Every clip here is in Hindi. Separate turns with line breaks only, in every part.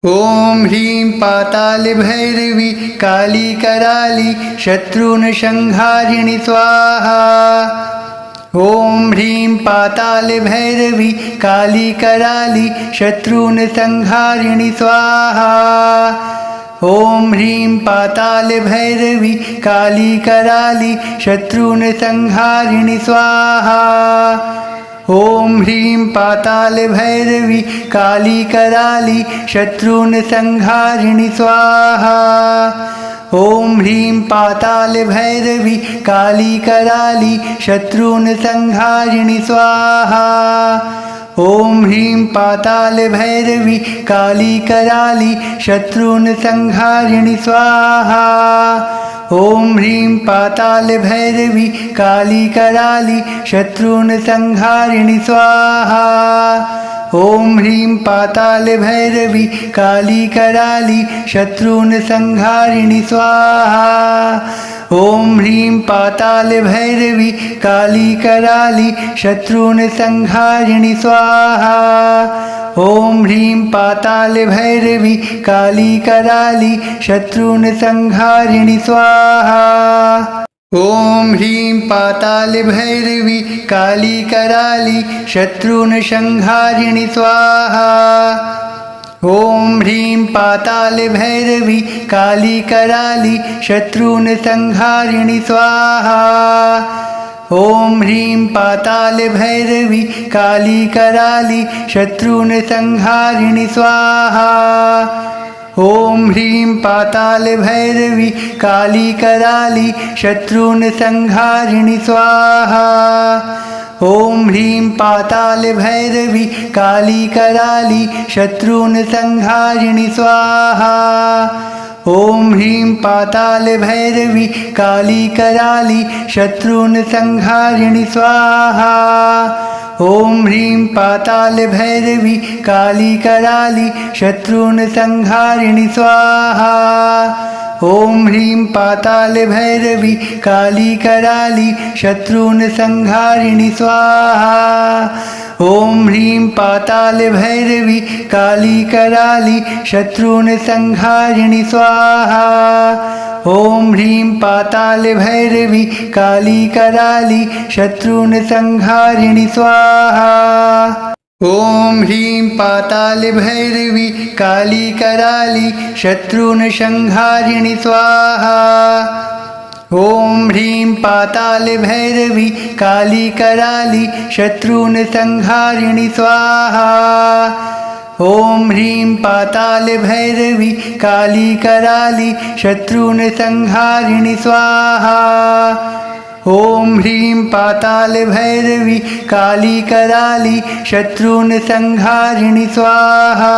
ॐ ह्रीं पातालभैरवी काली कराली शत्रून् संहारिणि स्वाहा। ॐ ह्रीं पातालभैरवी काली कराली शत्रून् संहारिणि स्वाहा। ॐ ह्रीं पातालभैरवी काली कराली शत्रून् संहारिणि स्वाहा। ॐ ह्रीं पातालभैरवी काली कराली शत्रून् संहारिणि स्वाहा। ॐ ह्रीं पातालभैरवी काली कराली शत्रून् संहारिणि स्वाहा। ॐ ह्रीं पातालभैरवी काली कराली शत्रून् संहारिणि स्वाहा। ॐ ह्रीं पातालभैरवी काली कराली शत्रून् संहारिणि स्वाहा। ॐ ह्रीं पातालभैरवी काली कराली शत्रून् संहारिणि स्वाहा। ॐ ह्रीं पातालभैरवी काली कराली शत्रून् संहारिणि स्वाहा। ॐ ह्रीं पातालभैरवी काली कराली शत्रून् संहारिणि स्वाहा। ॐ ह्रीं पातालभैरवी काली कराली शत्रून् संहारिणि स्वाहा। ॐ ह्रीं पातालभैरवी काली कराली शत्रून् संहारिणि स्वाहा। ॐ ह्रीं पातालभैरवी काली कराली शत्रून् संहारिणि स्वाहा। ॐ ह्रीं पातालभैरवी काली कराली शत्रून् संहारिणि स्वाहा। ॐ ह्रीं पातालभैरवी काली कराली शत्रून् संहारिणि स्वाहा। ॐ ह्रीं पातालभैरवी काली कराली शत्रून् संहारिणि स्वाहा। ॐ ह्रीं पातालभैरवी काली कराली शत्रून् संहारिणि स्वाहा। ॐ ह्रीं पातालभैरवी काली कराली शत्रून् संहारिणि स्वाहा। ॐ ह्रीं पातालभैरवी काली कराली शत्रून् संहारिणि स्वाहा। ॐ ह्रीं पातालभैरवी काली कराली शत्रून् संहारिणि स्वाहा। ॐ ह्रीं पातालभैरवी काली कराली शत्रून् संहारिणि स्वाहा। ॐ ह्रीं पातालभैरवी काली कराली शत्रून् संहारिणि स्वाहा। ॐ ह्रीं पातालभैरवी काली कराली शत्रून् संहारिणि स्वाहा। ॐ ह्रीं पातालभैरवी काली कराली शत्रून् संहारिणि स्वाहा। ॐ ह्रीं पातालभैरवी काली कराली शत्रून् संहारिणि स्वाहा।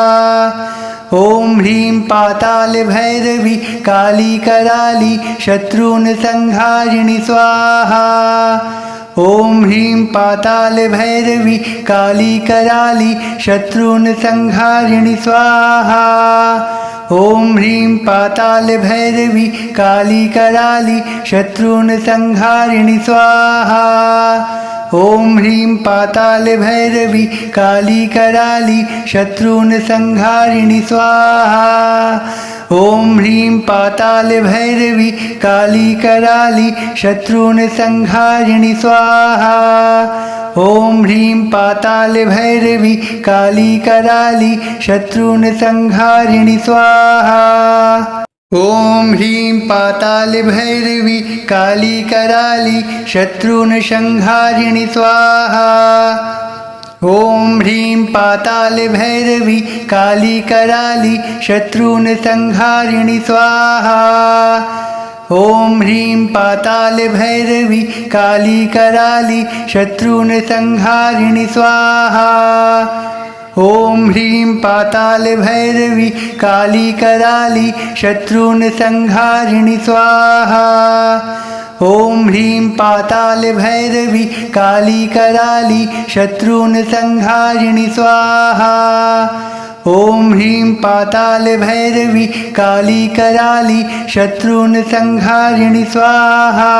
ॐ ह्रीं पातालभैरवी काली कराली शत्रून् संहारिणि स्वाहा। ॐ ह्रीं पातालभैरवी काली कराली शत्रून् संहारिणि स्वाहा। ॐ ह्रीं पातालभैरवी काली कराली शत्रून् संहारिणि स्वाहा। ॐ ह्रीं पातालभैरवी काली कराली शत्रून् संहारिणि स्वाहा। ॐ ह्रीं पातालभैरवी काली कराली शत्रून् संहारिणि स्वाहा। ॐ ह्रीं पातालभैरवी काली कराली शत्रून् संहारिणि स्वाहा। ॐ ह्रीं पातालभैरवी काली कराली शत्रून् संहारिणि स्वाहा। ॐ ह्रीं पातालभैरवी काली कराली शत्रून् संहारिणि स्वाहा। ॐ ह्रीं पातालभैरवी काली कराली शत्रून् संहारिणि स्वाहा। ॐ ह्रीं पातालभैरवी काली कराली शत्रून् संहारिणि स्वाहा। ॐ ह्रीं पातालभैरवी काली कराली शत्रून् संहारिणि स्वाहा।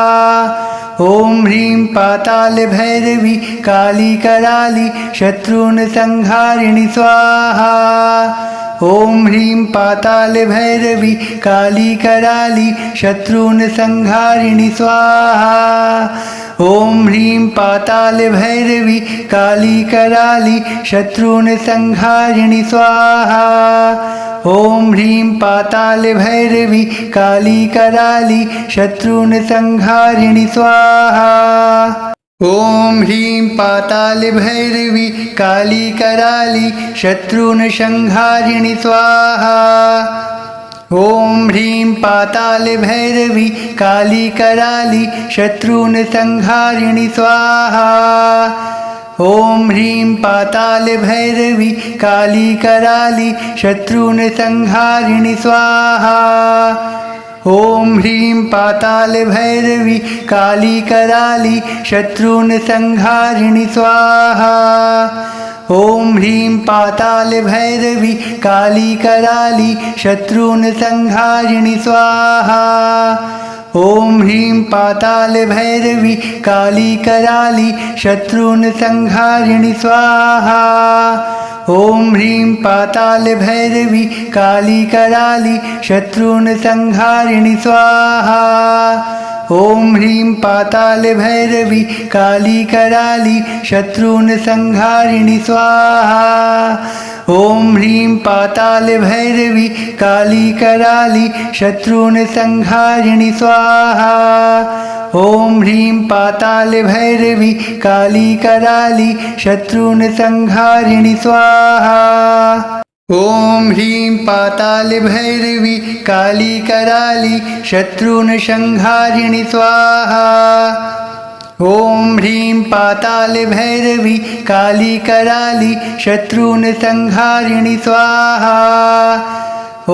ॐ ह्रीं पातालभैरवी काली कराली शत्रून् संहारिणि स्वाहा। ॐ ह्रीं पातालभैरवी काली कराली शत्रून् संहारिणि स्वाहा ॐ ह्रीं पातालभैरवी काली कराली शत्रून् संहारिणि स्वाहा ॐ ह्रीं पातालभैरवी काली कराली शत्रून् संहारिणि स्वाहा ॐ ह्रीं पातालभैरवी काली कराली शत्रून् संहारिणि स्वाहा ॐ ह्रीं पातालभैरवी काली कराली शत्रून् संहारिणि स्वाहा ॐ ह्रीं पातालभैरवी काली कराली शत्रून् संहारिणि स्वाहा ॐ ह्रीं पातालभैरवी काली कराली शत्रून् संहारिणि स्वाहा ॐ ह्रीं पातालभैरवी काली कराली शत्रून् संहारिणि स्वाहा ॐ ह्रीं पातालभैरवी काली कराली शत्रून् संहारिणि स्वाहा ॐ ह्रीं पातालभैरवी काली कराली शत्रून् संहारिणि स्वाहा ॐ ह्रीं पातालभैरवी काली कराली शत्रून् संहारिणि स्वाहा ॐ ह्रीं पातालभैरवी काली कराली शत्रून् संहारिणि स्वाहा ॐ ह्रीं पातालभैरवी काली कराली शत्रून् संहारिणि स्वाहा ॐ ह्रीं पातालभैरवी काली कराली शत्रून् संहारिणि स्वाहा ॐ ह्रीं पातालभैरवी काली कराली शत्रून् संहारिणि स्वाहा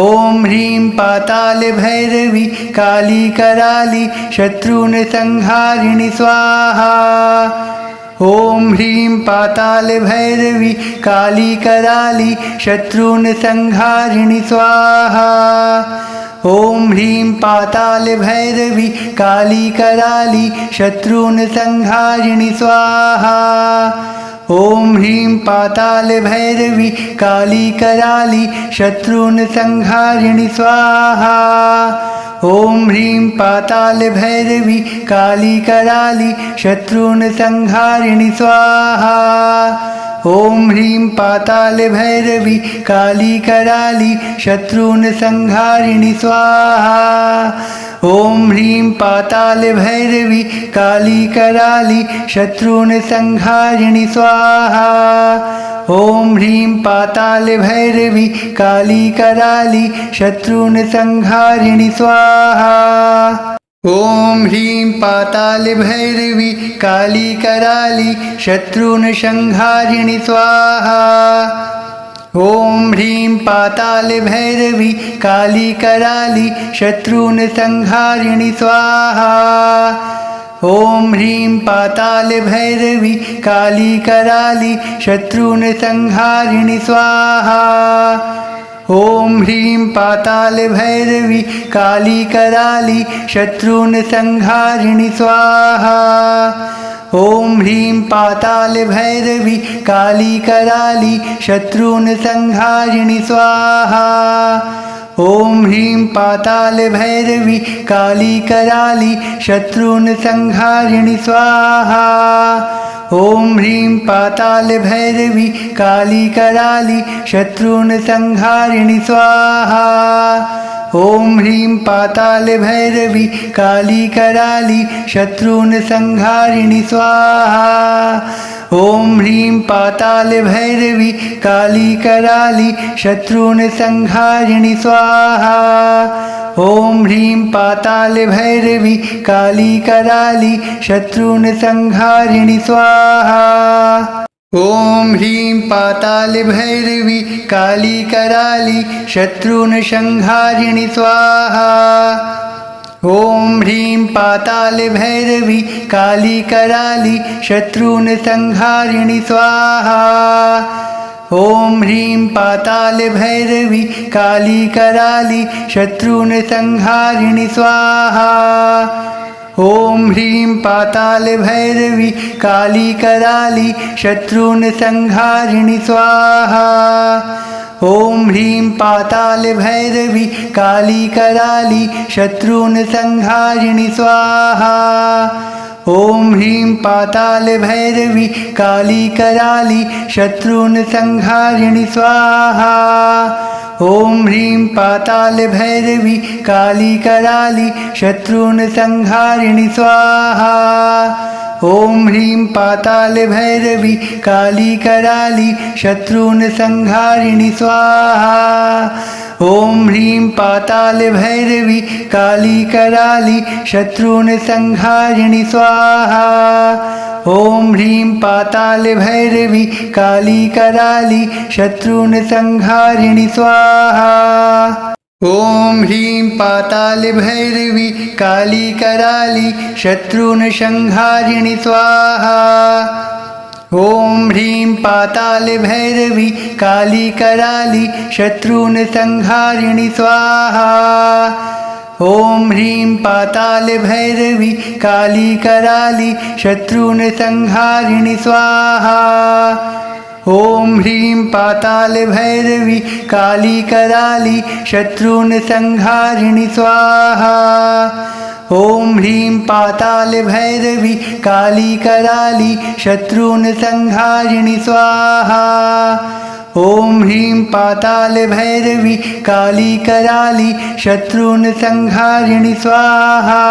ॐ ह्रीं पातालभैरवी काली कराली शत्रून् संहारिणि स्वाहा ॐ ह्रीं पातालभैरवी काली कराली शत्रून् संहारिणि स्वाहा ॐ ह्रीं पातालभैरवी काली कराली शत्रून् संहारिणि स्वाहा ॐ ह्रीं पातालभैरवी काली कराली शत्रून् संहारिणि स्वाहा ॐ ह्रीं पातालभैरवी काली कराली शत्रून् संहारिणि स्वाहा ॐ ह्रीं पातालभैरवी काली कराली शत्रून् संहारिणि स्वाहा ॐ ह्रीं पातालभैरवी काली कराली शत्रून् संहारिणि स्वाहा ॐ ह्रीं पातालभैरवी काली कराली शत्रून् संहारिणि स्वाहा ॐ ह्रीं पातालभैरवी काली कराली शत्रून् संहारिणि स्वाहा ॐ ह्रीं पातालभैरवी काली कराली शत्रून् संहारिणि स्वाहा ॐ ह्रीं पातालभैरवी काली कराली शत्रून् संहारिणि स्वाहा ॐ ह्रीं पातालभैरवी काली कराली शत्रून् संहारिणि स्वाहा ॐ ह्रीं पातालभैरवी काली कराली शत्रून् संहारिणि स्वाहा ॐ ह्रीं पातालभैरवी काली कराली शत्रून् संहारिणि स्वाहा ॐ ह्रीं पातालभैरवी काली कराली शत्रून् संहारिणि स्वाहा ॐ ह्रीं पातालभैरवी काली कराली शत्रून् संहारिणि स्वाहा ॐ ह्रीं पातालभैरवी काली कराली शत्रून् संहारिणि स्वाहा ॐ ह्रीं पातालभैरवी काली कराली शत्रून् संहारिणि स्वाहा ॐ ह्रीं पातालभैरवी काली कराली शत्रून् संहारिणि स्वाहा ॐ ह्रीं पातालभैरवी काली कराली शत्रून् संहारिणि स्वाहा ॐ ह्रीं पातालभैरवी काली कराली शत्रून् संहारिणि स्वाहा ॐ ह्रीं पातालभैरवी काली कराली शत्रून् संहारिणि स्वाहा ॐ ह्रीं पातालभैरवी काली कराली शत्रून् संहारिणि स्वाहा। ॐ ह्रीं पातालभैरवी काली कराली शत्रून् संहारिणि स्वाहा। ॐ ह्रीं पातालभैरवी काली कराली शत्रून् संहारिणि स्वाहा। ॐ ह्रीं पातालभैरवी काली कराली शत्रून् संहारिणि स्वाहा। ॐ ह्रीं पातालभैरवी काली कराली शत्रून् संहारिणि स्वाहा। ॐ ह्रीं पातालभैरवी काली कराली शत्रून् संहारिणि स्वाहा। ॐ ह्रीं पातालभैरवी काली कराली शत्रून् संहारिणि स्वाहा। ॐ ह्रीं पातालभैरवी काली कराली शत्रून् संहारिणि स्वाहा। ॐ ह्रीं पातालभैरवी काली कराली शत्रून् संहारिणि स्वाहा। ॐ ह्रीं पातालभैरवी काली कराली शत्रून् संहारिणि स्वाहा। ॐ ह्रीं पातालभैरवी काली कराली शत्रून् संहारिणि स्वाहा। ॐ ह्रीं पातालभैरवी काली कराली शत्रून् संहारिणि स्वाहा।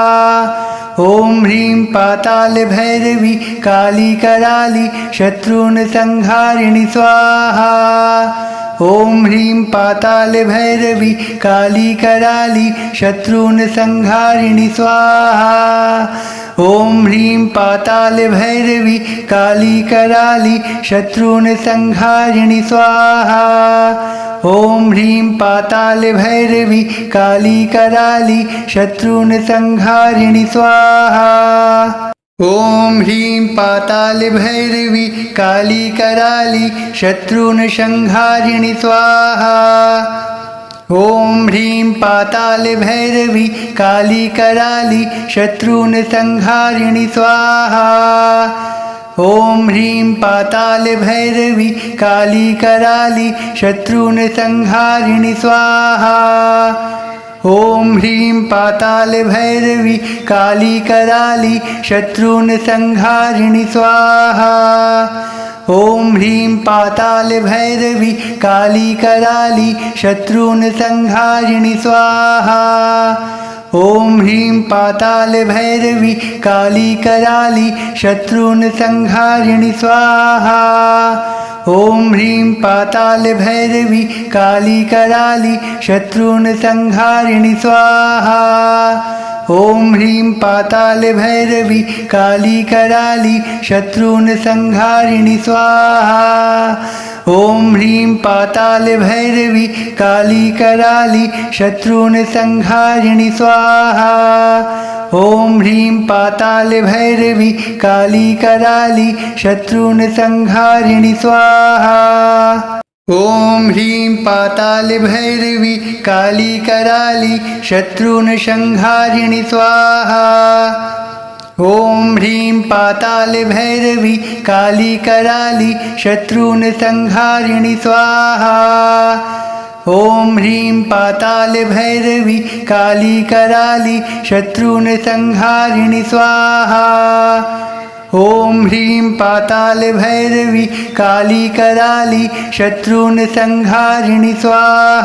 ॐ ह्रीं पातालभैरवी काली कराली शत्रून् संहारिणि स्वाहा। ॐ ह्रीं पातालभैरवी काली कराली शत्रून् संहारिणि स्वाहा। ॐ ह्रीं पातालभैरवी काली कराली शत्रून् संहारिणि स्वाहा। ॐ ह्रीं पातालभैरवी काली कराली शत्रून् संहारिणि स्वाहा। ॐ ह्रीं पातालभैरवी काली कराली शत्रून् संहारिणि स्वाहा। ॐ ह्रीं पातालभैरवी काली कराली शत्रून् संहारिणि स्वाहा। ॐ ह्रीं पातालभैरवी काली कराली शत्रून् संहारिणि स्वाहा। ॐ ह्रीं पातालभैरवी काली कराली शत्रून् संहारिणि स्वाहा। ॐ ह्रीं पातालभैरवी काली कराली शत्रून् संहारिणि स्वाहा। ॐ ह्रीं पातालभैरवी काली कराली शत्रून् संहारिणि स्वाहा। ॐ ह्रीं पातालभैरवी काली कराली शत्रून् संहारिणि स्वाहा। ॐ ह्रीं पातालभैरवी काली कराली शत्रून् संहारिणि स्वाहा। ॐ ह्रीं पातालभैरवी काली कराली शत्रून् संहारिणि स्वाहा। ॐ ह्रीं पातालभैरवी काली कराली शत्रून् संहारिणि स्वाहा। ॐ ह्रीं पातालभैरवी काली कराली शत्रून् संहारिणि स्वाहा। ॐ ह्रीं पातालभैरवी काली कराली शत्रून् संहारिणि स्वाहा। ॐ ह्रीं पातालभैरवी काली कराली शत्रून् संहारिणि स्वाहा। ॐ ह्रीं पातालभैरवी काली कराली शत्रून् संहारिणि स्वाहा।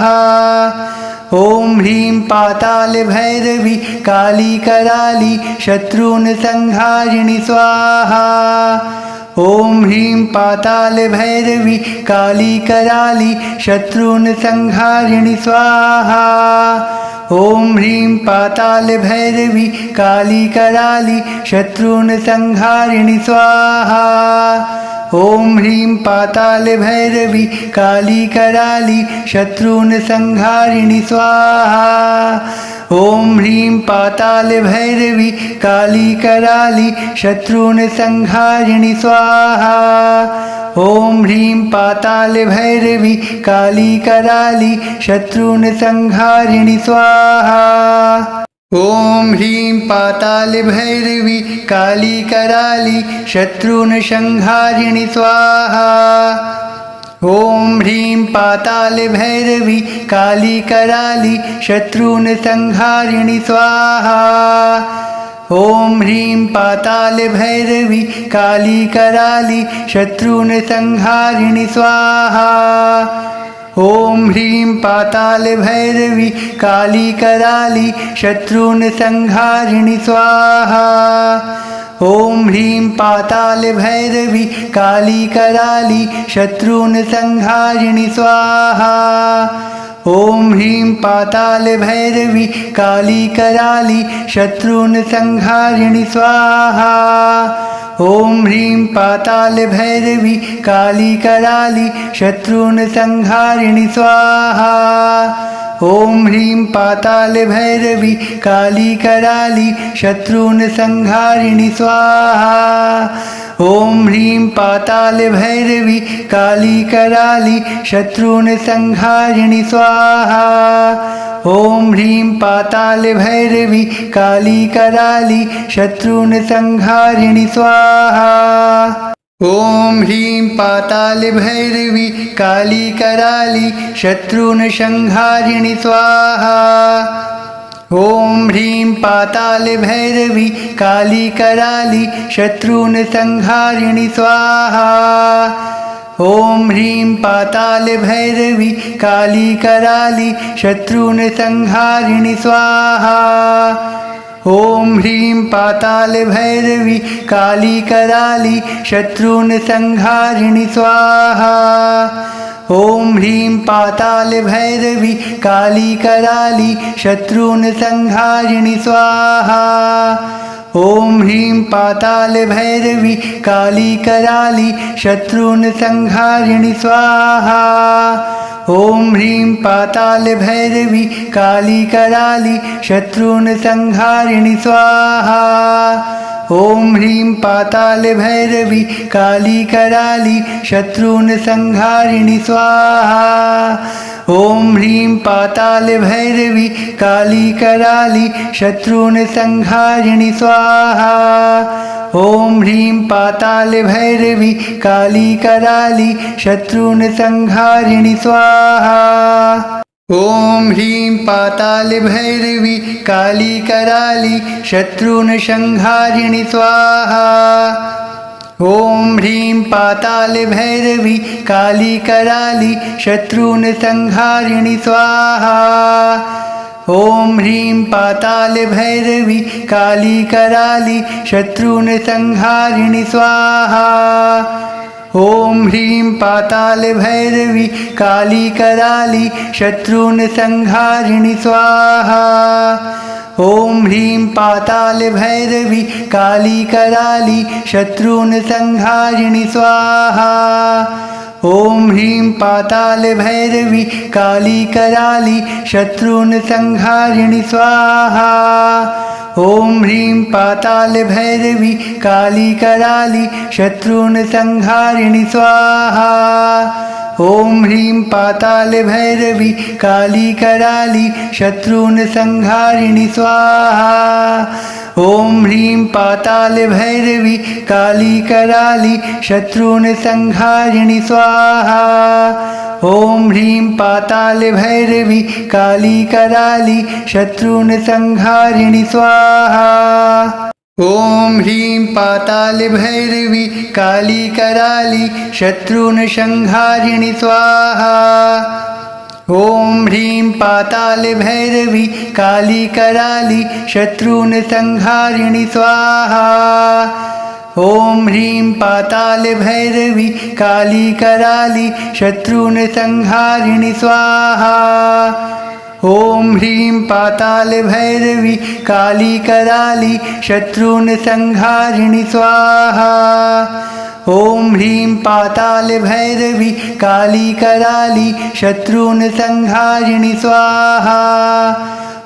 ॐ ह्रीं पातालभैरवी काली कराली शत्रून् संहारिणि स्वाहा। ॐ ह्रीं पातालभैरवी काली कराली शत्रून् संहारिणि स्वाहा। ॐ ह्रीं पातालभैरवी काली कराली शत्रून् संहारिणि स्वाहा। ॐ ह्रीं पातालभैरवी काली कराली शत्रून् संहारिणि स्वाहा। ॐ ह्रीं पातालभैरवी काली कराली शत्रून् संहारिणि स्वाहा। ॐ ह्रीं पातालभैरवी काली कराली शत्रून् संहारिणि स्वाहा। ॐ ह्रीं पातालभैरवी काली कराली शत्रून् संहारिणि स्वाहा। ॐ ह्रीं पातालभैरवी काली कराली शत्रून् संहारिणि स्वाहा। ॐ ह्रीं पातालभैरवी काली कराली शत्रून् संहारिणि स्वाहा। ॐ ह्रीं पातालभैरवी काली कराली शत्रून् संहारिणि स्वाहा। ॐ ह्रीं पातालभैरवी काली कराली शत्रून् संहारिणि स्वाहा। ॐ ह्रीं पातालभैरवी काली कराली शत्रून् संहारिणि स्वाहा। ॐ ह्रीं पातालभैरवी काली कराली शत्रून् संहारिणि स्वाहा। ॐ ह्रीं पातालभैरवी काली कराली शत्रून् संहारिणि स्वाहा। ॐ ह्रीं पातालभैरवी काली कराली शत्रून् संहारिणि स्वाहा। ॐ ह्रीं पातालभैरवी काली कराली शत्रून् संहारिणि स्वाहा। ॐ ह्रीं पातालभैरवी काली कराली शत्रून् संहारिणि स्वाहा। ॐ ह्रीं पातालभैरवी काली कराली शत्रून् संहारिणि स्वाहा। ॐ ह्रीं पातालभैरवी काली कराली शत्रून् संहारिणि स्वाहा। ॐ ह्रीं पातालभैरवी काली कराली शत्रून् संहारिणि स्वाहा। ॐ ह्रीं पातालभैरवी काली कराली शत्रून् संहारिणि स्वाहा। ॐ ह्रीं पातालभैरवी काली कराली शत्रून् संहारिणि स्वाहा। ॐ ह्रीं पातालभैरवी काली कराली शत्रून् संहारिणि स्वाहा। ॐ ह्रीं पातालभैरवी काली कराली शत्रून् संहारिणि स्वाहा। ॐ ह्रीं पातालभैरवी काली कराली शत्रून् संहारिणि स्वाहा। ॐ ह्रीं पातालभैरवी काली कराली शत्रून् संहारिणि स्वाहा। ॐ ह्रीं पातालभैरवी काली कराली शत्रून् संहारिणि स्वाहा। ॐ ह्रीं पातालभैरवी काली कराली शत्रून् संहारिणि स्वाहा। ॐ ह्रीं पातालभैरवी काली कराली शत्रून् संहारिणि स्वाहा। ॐ ह्रीं पातालभैरवी काली कराली शत्रून् संहारिणि स्वाहा। ॐ ह्रीं पातालभैरवी काली कराली शत्रून् संहारिणि स्वाहा। ॐ ह्रीं पातालभैरवी काली कराली शत्रून् संहारिणि स्वाहा। ॐ ह्रीं पातालभैरवी काली कराली शत्रून् संहारिणि स्वाहा। ॐ ह्रीं पातालभैरवी काली कराली शत्रून् संहारिणि स्वाहा। ॐ ह्रीं पातालभैरवी काली कराली शत्रून् संहारिणि स्वाहा। ॐ ह्रीं पातालभैरवी काली कराली शत्रून् संहारिणि स्वाहा। ॐ ह्रीं पातालभैरवी काली कराली शत्रून् संहारिणि स्वाहा। ॐ ह्रीं पातालभैरवी काली कराली शत्रून् संहारिणि स्वाहा। ॐ ह्रीं पातालभैरवी काली कराली शत्रून् संहारिणि स्वाहा। ॐ ह्रीं पातालभैरवी काली कराली शत्रून् संहारिणि स्वाहा। ॐ ह्रीं पातालभैरवी काली कराली शत्रून् संहारिणि स्वाहा।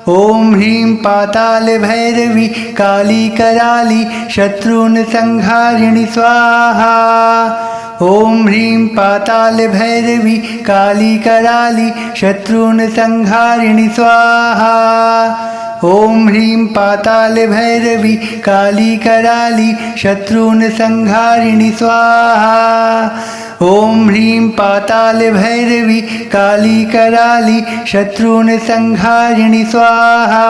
ॐ ह्रीं पातालभैरवी काली कराली शत्रून् संहारिणि स्वाहा। ॐ ह्रीं पातालभैरवी काली कराली शत्रून् संहारिणि स्वाहा। ॐ ह्रीं पातालभैरवी काली कराली शत्रून् संहारिणि स्वाहा। ॐ ह्रीं पातालभैरवी काली कराली शत्रून् संहारिणि स्वाहा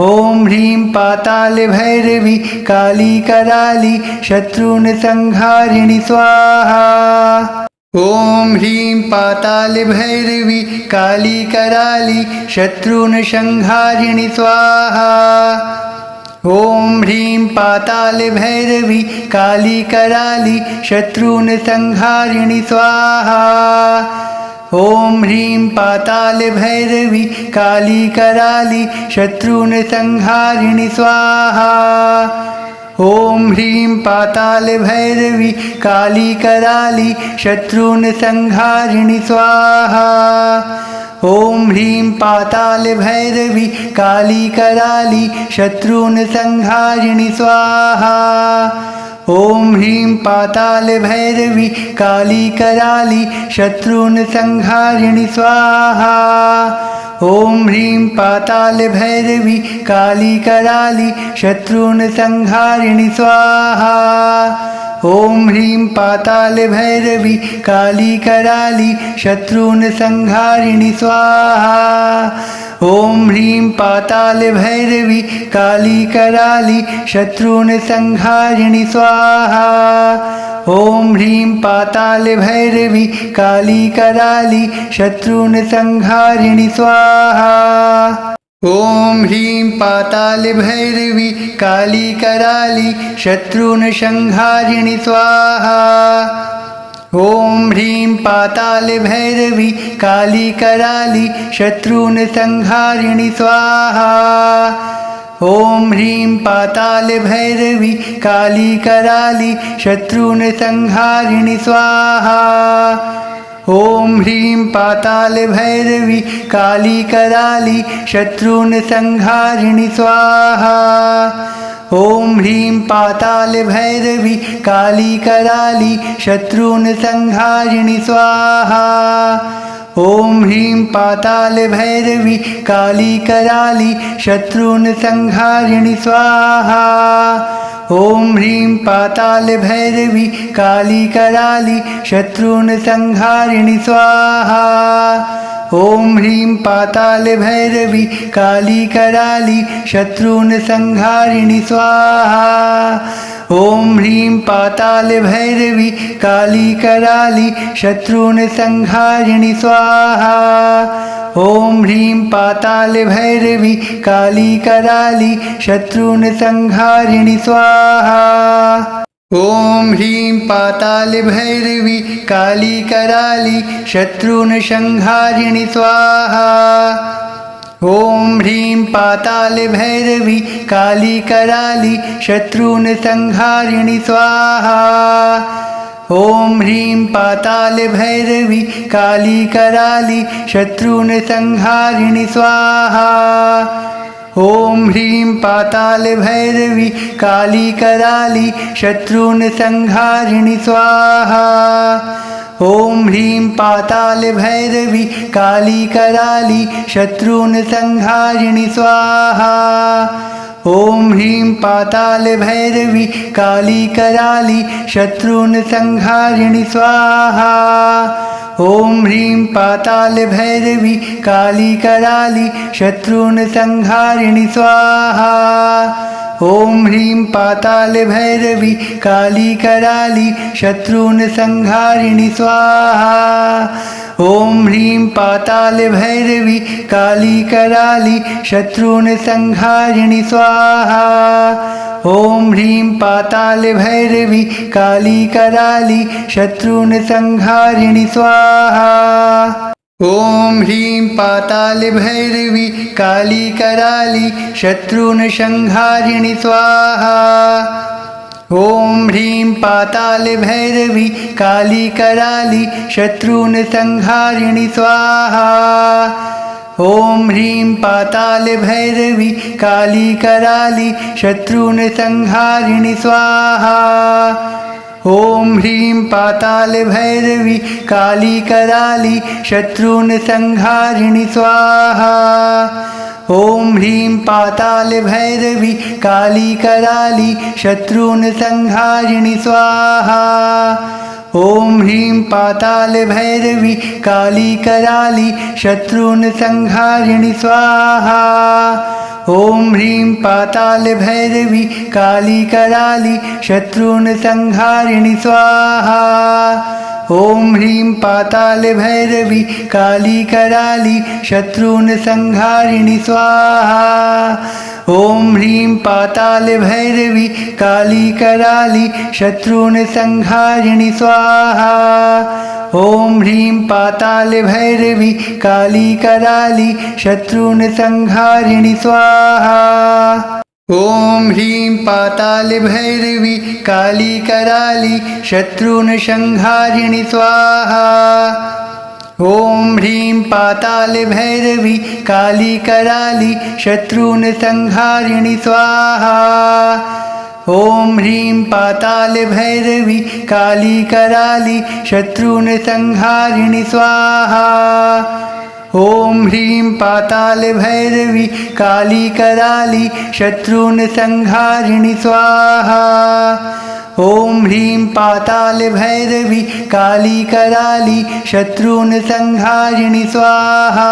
ॐ ह्रीं पातालभैरवी काली कराली शत्रून् संहारिणि स्वाहा ॐ ह्रीं पातालभैरवी काली कराली शत्रून् संहारिणि स्वाहा ॐ ह्रीं पातालभैरवी काली कराली शत्रून् संहारिणि स्वाहा ॐ ह्रीं पातालभैरवी काली कराली शत्रून् संहारिणि स्वाहा ॐ ह्रीं पातालभैरवी काली कराली शत्रून् संहारिणि स्वाहा ॐ ह्रीं पातालभैरवी काली कराली शत्रून् संहारिणि स्वाहा ॐ ह्रीं पातालभैरवी काली कराली शत्रून् संहारिणि स्वाहा ॐ ह्रीं पातालभैरवी काली कराली शत्रून् संहारिणि स्वाहा ॐ ह्रीं पातालभैरवी काली कराली शत्रून् संहारिणि स्वाहा ॐ ह्रीं पातालभैरवी काली कराली शत्रून् संहारिणि स्वाहा ॐ ह्रीं पातालभैरवी काली कराली शत्रून् संहारिणि स्वाहा ॐ ह्रीं पातालभैरवी काली कराली शत्रून् संहारिणि स्वाहा ॐ ह्रीं पातालभैरवी काली कराली शत्रून् संहारिणि स्वाहा ॐ ह्रीं पातालभैरवी काली कराली शत्रून् संहारिणि स्वाहा ॐ ह्रीं पातालभैरवी काली कराली शत्रून् संहारिणि स्वाहा ॐ ह्रीं पातालभैरवी काली कराली शत्रून् संहारिणि स्वाहा ॐ ह्रीं पातालभैरवी काली कराली शत्रून् संहारिणि स्वाहा ॐ ह्रीं पातालभैरवी काली कराली शत्रून् संहारिणि स्वाहा ॐ ह्रीं पातालभैरवी काली कराली शत्रून् संहारिणि स्वाहा ॐ ह्रीं पातालभैरवी काली कराली शत्रून् संहारिणि स्वाहा ॐ ह्रीं पातालभैरवी काली कराली शत्रून् संहारिणि स्वाहा ॐ ह्रीं पातालभैरवी काली कराली शत्रून् संहारिणि स्वाहा ॐ ह्रीं पातालभैरवी काली कराली शत्रून् संहारिणि स्वाहा ॐ ह्रीं पातालभैरवी काली कराली शत्रून् संहारिणि स्वाहा ॐ ह्रीं पातालभैरवी काली कराली शत्रून् संहारिणि स्वाहा ॐ ह्रीं पातालभैरवी काली कराली शत्रून् संहारिणि स्वाहा ॐ ह्रीं पातालभैरवी काली कराली शत्रून् संहारिणि स्वाहा ॐ ह्रीं पातालभैरवी काली कराली शत्रून् संहारिणि स्वाहा ॐ ह्रीं पातालभैरवी काली कराली शत्रून् संहारिणि स्वाहा ॐ ह्रीं पातालभैरवी काली कराली शत्रून् संहारिणि स्वाहा ॐ ह्रीं पातालभैरवी काली कराली शत्रून् संहारिणि स्वाहा ॐ ह्रीं पातालभैरवी काली कराली शत्रून् संहारिणि स्वाहा ॐ ह्रीं पातालभैरवी काली कराली शत्रून् संहारिणि स्वाहा ॐ ह्रीं पातालभैरवी काली कराली शत्रून् संहारिणि स्वाहा ॐ ह्रीं पातालभैरवी काली कराली शत्रून् संहारिणि स्वाहा ॐ ह्रीं पातालभैरवी काली कराली शत्रून् संहारिणि स्वाहा ॐ ह्रीं पातालभैरवी काली कराली शत्रून् संहारिणि स्वाहा। ॐ ह्रीं पातालभैरवी काली कराली शत्रून् संहारिणि स्वाहा। ॐ ह्रीं पातालभैरवी काली कराली शत्रून् संहारिणि स्वाहा। ॐ ह्रीं पातालभैरवी काली कराली शत्रून् संहारिणि स्वाहा। ॐ ह्रीं पातालभैरवी काली कराली शत्रून् संहारिणि स्वाहा। ॐ ह्रीं पातालभैरवी काली कराली शत्रून् संहारिणि स्वाहा। ॐ ह्रीं पातालभैरवी काली कराली शत्रून् संहारिणि स्वाहा। ॐ ह्रीं पातालभैरवी काली कराली शत्रून् संहारिणि स्वाहा। ॐ ह्रीं पातालभैरवी काली कराली शत्रून् संहारिणि स्वाहा। ॐ ह्रीं पातालभैरवी काली कराली शत्रून् संहारिणि स्वाहा।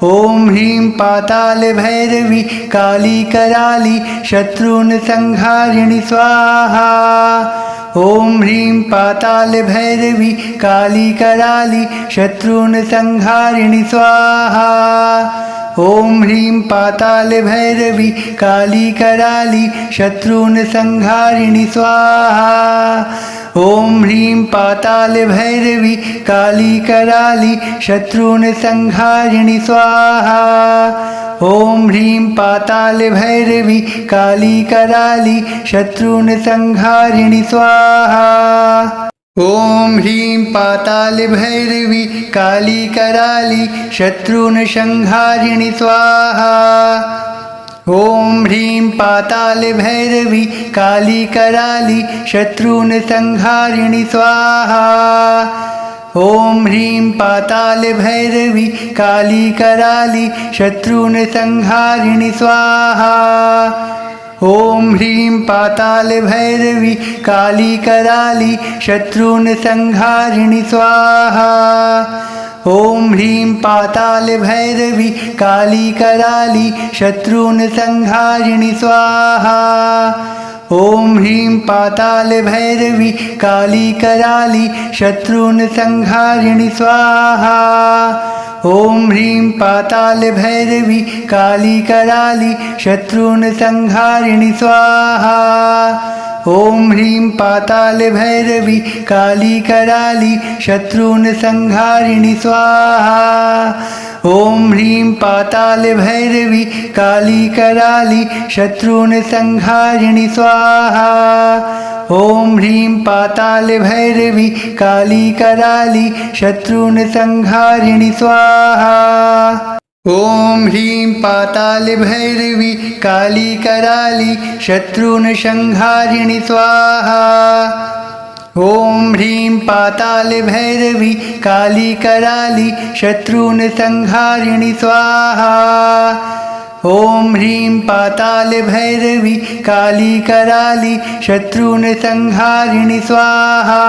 ॐ ह्रीं पातालभैरवी काली कराली शत्रून् संहारिणि स्वाहा। ॐ ह्रीं पातालभैरवी काली कराली शत्रून् संहारिणि स्वाहा। ॐ ह्रीं पातालभैरवी काली कराली शत्रून् संहारिणि स्वाहा। ॐ ह्रीं पातालभैरवी काली कराली शत्रून् संहारिणि स्वाहा। ॐ ह्रीं पातालभैरवी काली कराली शत्रून् संहारिणि स्वाहा। ॐ ह्रीं पातालभैरवी काली कराली शत्रून् संहारिणि स्वाहा। ॐ ह्रीं पातालभैरवी काली कराली शत्रून् संहारिणि स्वाहा। ॐ ह्रीं पातालभैरवी काली कराली शत्रून् संहारिणि स्वाहा। ॐ ह्रीं पातालभैरवी काली कराली शत्रून् संहारिणि स्वाहा। ॐ ह्रीं पातालभैरवी काली कराली शत्रून् संहारिणि स्वाहा। ॐ ह्रीं पातालभैरवी काली कराली शत्रून् संहारिणि स्वाहा। ॐ ह्रीं पातालभैरवी काली कराली शत्रून् संहारिणि स्वाहा। ॐ ह्रीं पातालभैरवी काली कराली शत्रून् संहारिणि स्वाहा। ॐ ह्रीं पातालभैरवी काली कराली शत्रून् संहारिणि स्वाहा। ॐ ह्रीं पातालभैरवी काली कराली शत्रून् संहारिणि स्वाहा। ॐ ह्रीं पातालभैरवी काली कराली शत्रून् संहारिणि स्वाहा। ॐ ह्रीं पातालभैरवी काली कराली शत्रून् संहारिणि स्वाहा। ॐ ह्रीं पातालभैरवी काली कराली शत्रून् संहारिणि स्वाहा।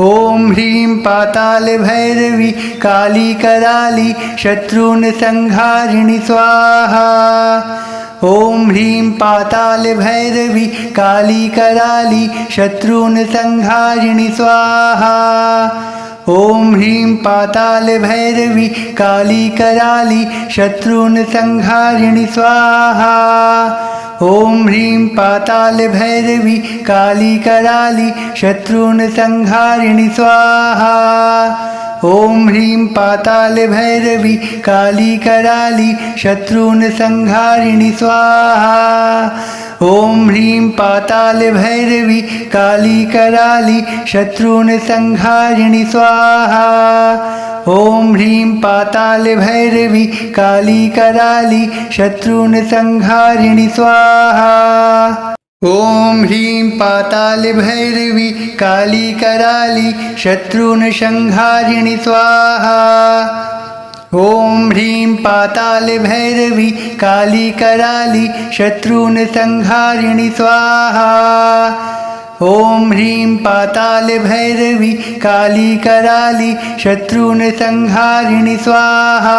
ॐ ह्रीं पातालभैरवी काली कराली शत्रून् संहारिणि स्वाहा। ॐ ह्रीं पातालभैरवी काली कराली शत्रून् संहारिणि स्वाहा। ॐ ह्रीं पातालभैरवी काली कराली शत्रून् संहारिणि स्वाहा। ॐ ह्रीं पातालभैरवी काली कराली शत्रून् संहारिणि स्वाहा। ॐ ह्रीं पातालभैरवी काली कराली शत्रून् संहारिणि स्वाहा। ॐ ह्रीं पातालभैरवी काली कराली शत्रून् संहारिणि स्वाहा। ॐ ह्रीं पातालभैरवी काली कराली शत्रून् संहारिणि स्वाहा। ॐ ह्रीं पातालभैरवी काली कराली शत्रून् संहारिणि स्वाहा। ॐ ह्रीं पातालभैरवी काली कराली शत्रून् संहारिणि स्वाहा। ॐ ह्रीं पातालभैरवी काली कराली शत्रून् संहारिणि स्वाहा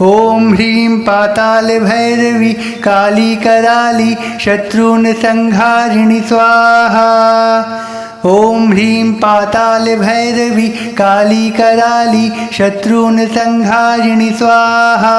ॐ ह्रीं पातालभैरवी काली कराली शत्रून् संहारिणि स्वाहा ॐ ह्रीं पातालभैरवी काली कराली शत्रून् संहारिणि स्वाहा।